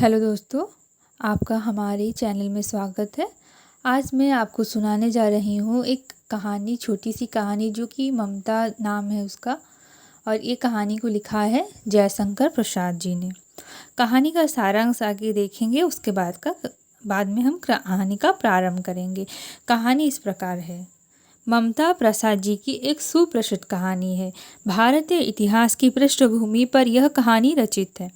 Hello दोस्तों, आपका हमारे चैनल में स्वागत है। आज मैं आपको सुनाने जा रही हूँ एक कहानी, छोटी सी कहानी जो कि ममता नाम है उसका। और ये कहानी को लिखा है जयशंकर प्रसाद जी ने। कहानी का सारांश आगे देखेंगे, उसके बाद में हम कहानी का प्रारंभ करेंगे। कहानी इस प्रकार है। ममता प्रसाद जी की एक सुप्रसिद्ध कहानी है। भारतीय इतिहास की पृष्ठभूमि पर यह कहानी रचित है।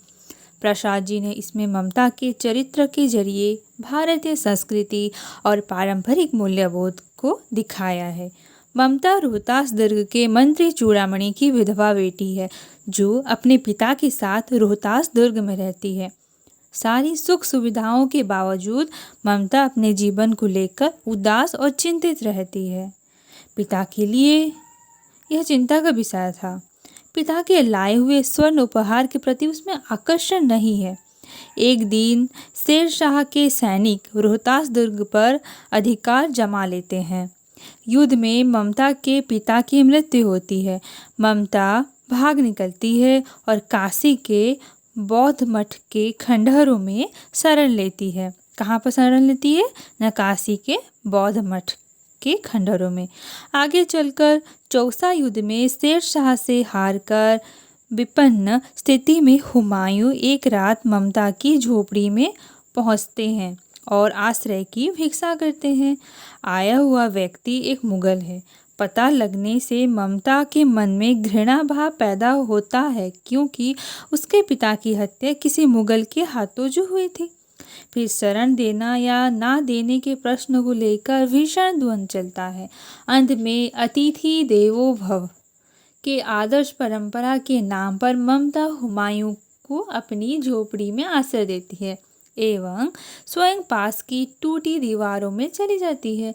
प्रसाद जी ने इसमें ममता के चरित्र के जरिए भारतीय संस्कृति और पारंपरिक मूल्यबोध को दिखाया है। ममता रोहतास दुर्ग के मंत्री चूड़ामणि की विधवा बेटी है, जो अपने पिता के साथ रोहतास दुर्ग में रहती है। सारी सुख सुविधाओं के बावजूद ममता अपने जीवन को लेकर उदास और चिंतित रहती है। पिता के लिए यह चिंता का विषय था। पिता के लाए हुए स्वर्ण उपहार के प्रति उसमें आकर्षण नहीं है। एक दिन शेर शाह के सैनिक रोहतास दुर्ग पर अधिकार जमा लेते हैं। युद्ध में ममता के पिता की मृत्यु होती है। ममता भाग निकलती है और काशी के बौद्ध मठ के खंडहरों में शरण लेती है। कहाँ पर शरण लेती है? न काशी के बौद्ध मठ के खंडहरों में। आगे चलकर चौसा युद्ध में शेर शाह से हारकर विपन्न स्थिति में हुमायूं एक रात ममता की झोपड़ी में पहुंचते हैं और आश्रय की भिक्षा करते हैं। आया हुआ व्यक्ति एक मुगल है। पता लगने से ममता के मन में घृणा भाव पैदा होता है, क्योंकि उसके पिता की हत्या किसी मुगल के हाथों जो हुई थी। फिर शरण देना या ना देने के प्रश्न को लेकर भीषण द्वंद्व चलता है। अंत में अतिथि देवो भव के आदर्श परंपरा के नाम पर ममता हुमायूं को अपनी झोपड़ी में आश्रय देती है एवं स्वयं पास की टूटी दीवारों में चली जाती है।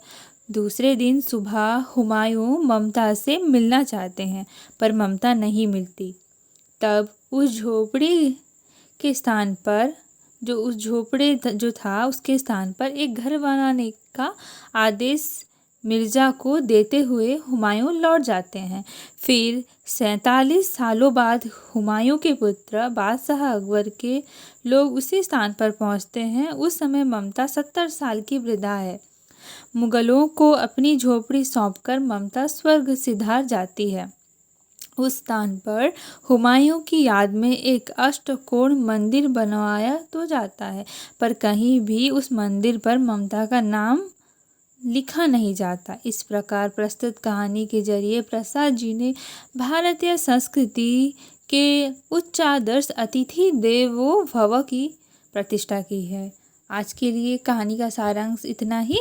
दूसरे दिन सुबह हुमायूं ममता से मिलना चाहते हैं, पर ममता नहीं मिलती। तब उस झोपड़ी के स्थान पर उस झोपड़े जो था उसके स्थान पर एक घर बनाने का आदेश मिर्जा को देते हुए हुमायूं लौट जाते हैं। फिर 47 सालों बाद हुमायूं के पुत्र बादशाह अकबर के लोग उसी स्थान पर पहुंचते हैं। उस समय ममता 70 साल की वृद्धा है। मुगलों को अपनी झोपड़ी सौंपकर ममता स्वर्ग सिधार जाती है। उस स्थान पर हुमायूं की याद में एक अष्टकोण मंदिर बनवाया तो जाता है, पर कहीं भी उस मंदिर पर ममता का नाम लिखा नहीं जाता। इस प्रकार प्रस्तुत कहानी के जरिए प्रसाद जी ने भारतीय संस्कृति के उच्च आदर्श अतिथि देवो भव की प्रतिष्ठा की है। आज के लिए कहानी का सारांश इतना ही,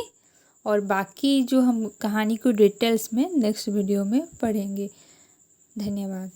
और बाकी जो हम कहानी को डिटेल्स में नेक्स्ट वीडियो में पढ़ेंगे। धन्यवाद।